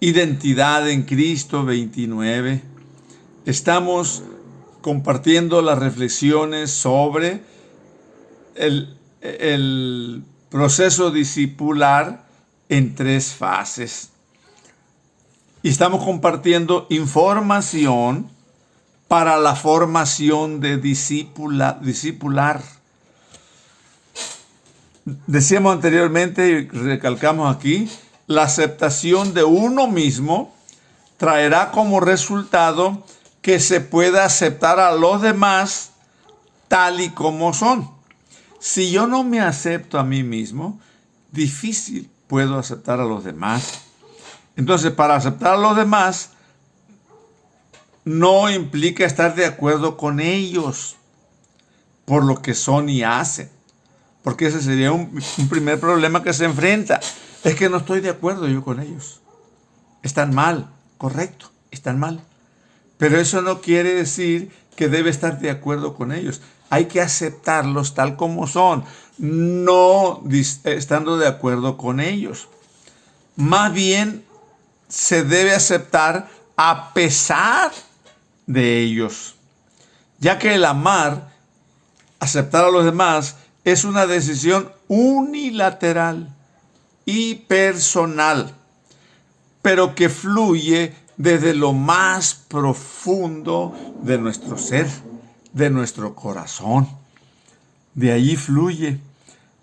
Identidad en Cristo 29. Estamos compartiendo las reflexiones sobre el proceso discipular en 3 fases. Y estamos compartiendo información para la formación de discipular. Decíamos anteriormente y recalcamos aquí, la aceptación de uno mismo traerá como resultado que se pueda aceptar a los demás tal y como son. Si yo no me acepto a mí mismo, difícil puedo aceptar a los demás. Entonces, para aceptar a los demás, no implica estar de acuerdo con ellos por lo que son y hacen. Porque ese sería un primer problema que se enfrenta. Es que no estoy de acuerdo yo con ellos. Están mal, correcto, están mal. Pero eso no quiere decir que debe estar de acuerdo con ellos. Hay que aceptarlos tal como son, no estando de acuerdo con ellos. Más bien, se debe aceptar a pesar de ellos. Ya que el amar, aceptar a los demás, es una decisión unilateral y personal, pero que fluye desde lo más profundo de nuestro ser, de nuestro corazón. De allí fluye.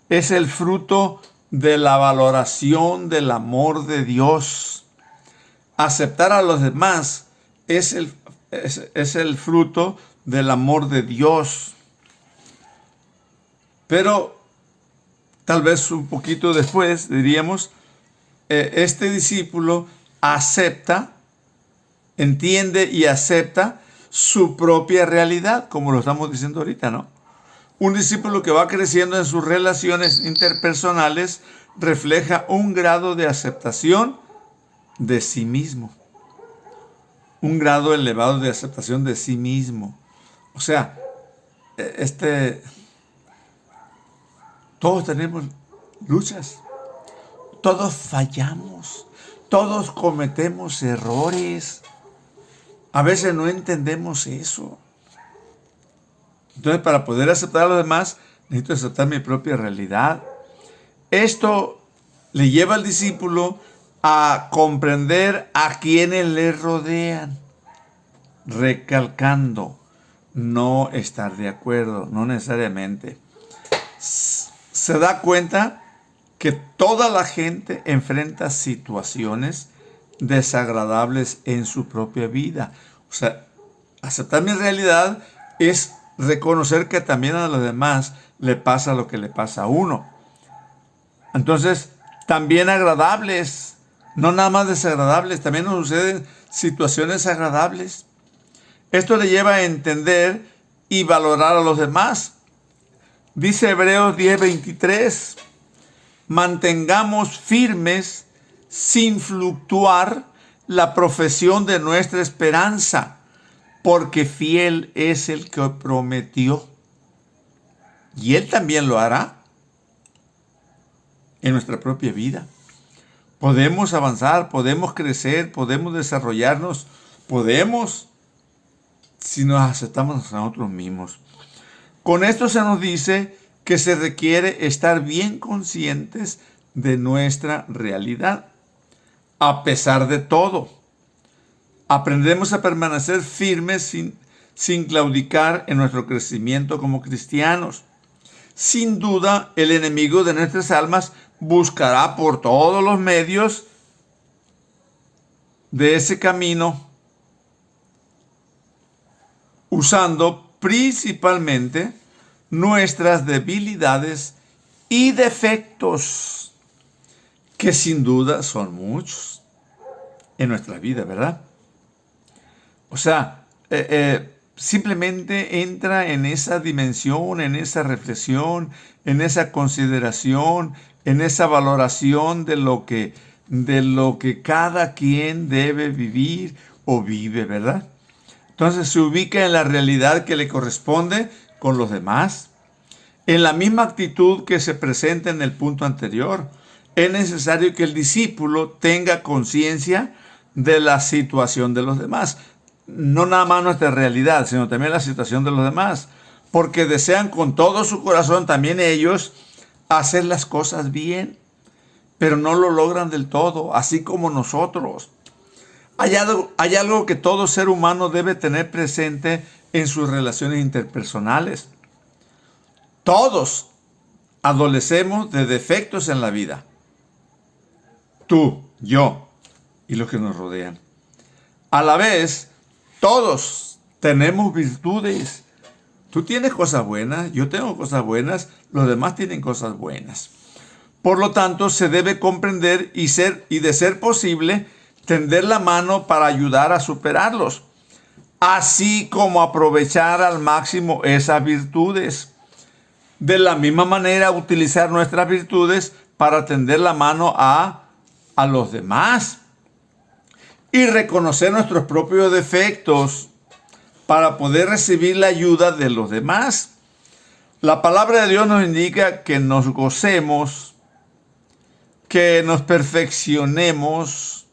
Es el fruto de la valoración del amor de Dios. Aceptar a los demás es el fruto del amor de Dios. Pero tal vez un poquito después diríamos, este discípulo acepta, entiende y acepta su propia realidad, como lo estamos diciendo ahorita, ¿no? Un discípulo que va creciendo en sus relaciones interpersonales refleja un grado de aceptación de sí mismo. Un grado elevado de aceptación de sí mismo. O sea, todos tenemos luchas, todos fallamos, todos cometemos errores. A veces no entendemos eso. Entonces, para poder aceptar a los demás, necesito aceptar mi propia realidad. Esto le lleva al discípulo a comprender a quienes le rodean, recalcando, no estar de acuerdo, no necesariamente. Se da cuenta que toda la gente enfrenta situaciones desagradables en su propia vida. O sea, aceptar mi realidad es reconocer que también a los demás le pasa lo que le pasa a uno. Entonces, también agradables, no nada más desagradables, también nos suceden situaciones agradables. Esto le lleva a entender y valorar a los demás. Dice Hebreos 10:23, mantengamos firmes sin fluctuar la profesión de nuestra esperanza, porque fiel es el que prometió. Y Él también lo hará en nuestra propia vida. Podemos avanzar, podemos crecer, podemos desarrollarnos, podemos si nos aceptamos a nosotros mismos. Con esto se nos dice que se requiere estar bien conscientes de nuestra realidad, a pesar de todo. Aprendemos a permanecer firmes sin claudicar en nuestro crecimiento como cristianos. Sin duda, el enemigo de nuestras almas buscará por todos los medios de ese camino, usando principalmente nuestras debilidades y defectos, que sin duda son muchos en nuestra vida, ¿verdad? O sea, simplemente entra en esa dimensión, en esa reflexión, en esa consideración, en esa valoración de lo que cada quien debe vivir o vive, ¿verdad? Entonces se ubica en la realidad que le corresponde con los demás. En la misma actitud que se presenta en el punto anterior, es necesario que el discípulo tenga conciencia de la situación de los demás. No nada más nuestra realidad, sino también la situación de los demás. Porque desean con todo su corazón también ellos hacer las cosas bien, pero no lo logran del todo, así como nosotros. Hay algo que todo ser humano debe tener presente en sus relaciones interpersonales. Todos adolecemos de defectos en la vida. Tú, yo y los que nos rodean. A la vez, todos tenemos virtudes. Tú tienes cosas buenas, yo tengo cosas buenas, los demás tienen cosas buenas. Por lo tanto, se debe comprender y de ser posible, tender la mano para ayudar a superarlos, así como aprovechar al máximo esas virtudes. De la misma manera, utilizar nuestras virtudes para tender la mano a los demás y reconocer nuestros propios defectos para poder recibir la ayuda de los demás. La palabra de Dios nos indica que nos gocemos, que nos perfeccionemos,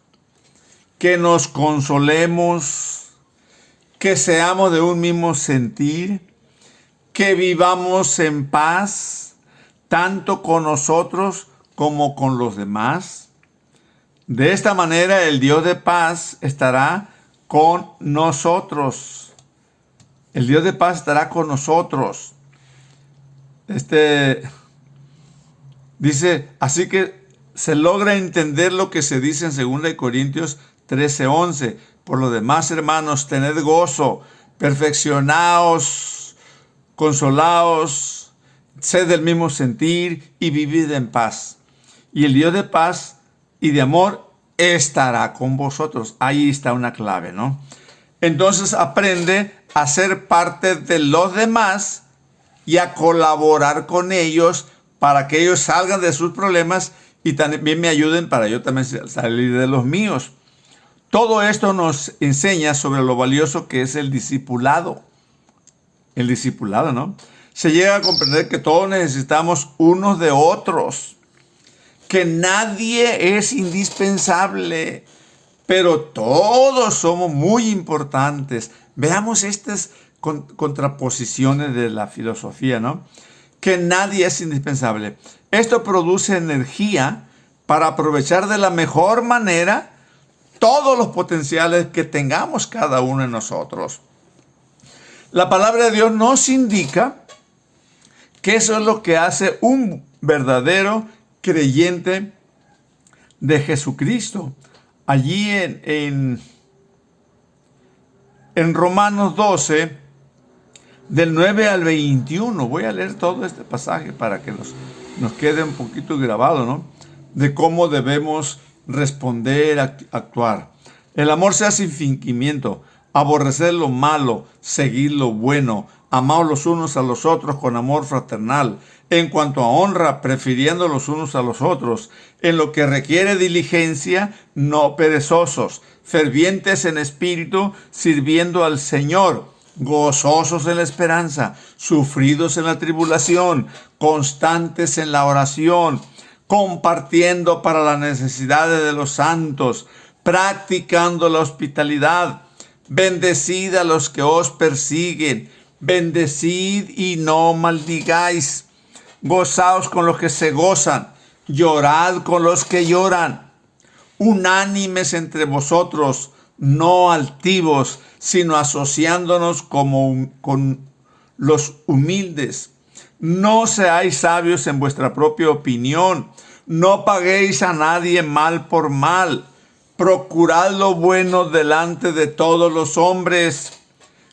que nos consolemos, que seamos de un mismo sentir, que vivamos en paz, tanto con nosotros como con los demás. De esta manera el Dios de paz estará con nosotros. El Dios de paz estará con nosotros. Dice, así que se logra entender lo que se dice en 2 Corintios 13:11. Por lo demás, hermanos, tened gozo, perfeccionaos, consolaos, sed del mismo sentir y vivid en paz. Y el Dios de paz y de amor estará con vosotros. Ahí está una clave, ¿no? Entonces aprende a ser parte de los demás y a colaborar con ellos para que ellos salgan de sus problemas y también me ayuden para yo también salir de los míos. Todo esto nos enseña sobre lo valioso que es el discipulado. El discipulado, ¿no? Se llega a comprender que todos necesitamos unos de otros, que nadie es indispensable, pero todos somos muy importantes. Veamos estas contraposiciones de la filosofía, ¿no? Que nadie es indispensable. Esto produce energía para aprovechar de la mejor manera todos los potenciales que tengamos cada uno de nosotros. La palabra de Dios nos indica que eso es lo que hace un verdadero creyente de Jesucristo. Allí en Romanos 12, del 9 al 21, voy a leer todo este pasaje para que nos quede un poquito grabado, ¿no? De cómo debemos responder, actuar. El amor sea sin fingimiento, aborrecer lo malo, seguir lo bueno, amaos los unos a los otros con amor fraternal. En cuanto a honra, prefiriendo los unos a los otros. En lo que requiere diligencia, no perezosos, fervientes en espíritu, sirviendo al Señor, gozosos en la esperanza, sufridos en la tribulación, constantes en la oración, compartiendo para las necesidades de los santos, practicando la hospitalidad. Bendecid a los que os persiguen, bendecid y no maldigáis. Gozaos con los que se gozan, llorad con los que lloran. Unánimes entre vosotros, no altivos, sino asociándonos con los humildes. No seáis sabios en vuestra propia opinión. No paguéis a nadie mal por mal. Procurad lo bueno delante de todos los hombres.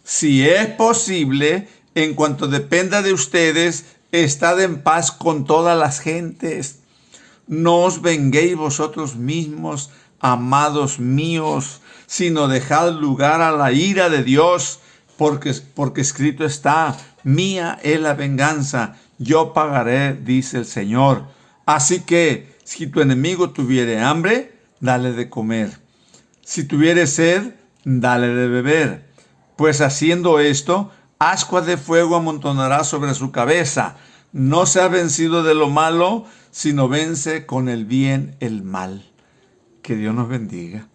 Si es posible, en cuanto dependa de ustedes, estad en paz con todas las gentes. No os venguéis vosotros mismos, amados míos, sino dejad lugar a la ira de Dios, porque escrito está, mía es la venganza, yo pagaré, dice el Señor. Así que, si tu enemigo tuviere hambre, dale de comer. Si tuviere sed, dale de beber. Pues haciendo esto, ascuas de fuego amontonará sobre su cabeza. No se ha vencido de lo malo, sino vence con el bien el mal. Que Dios nos bendiga.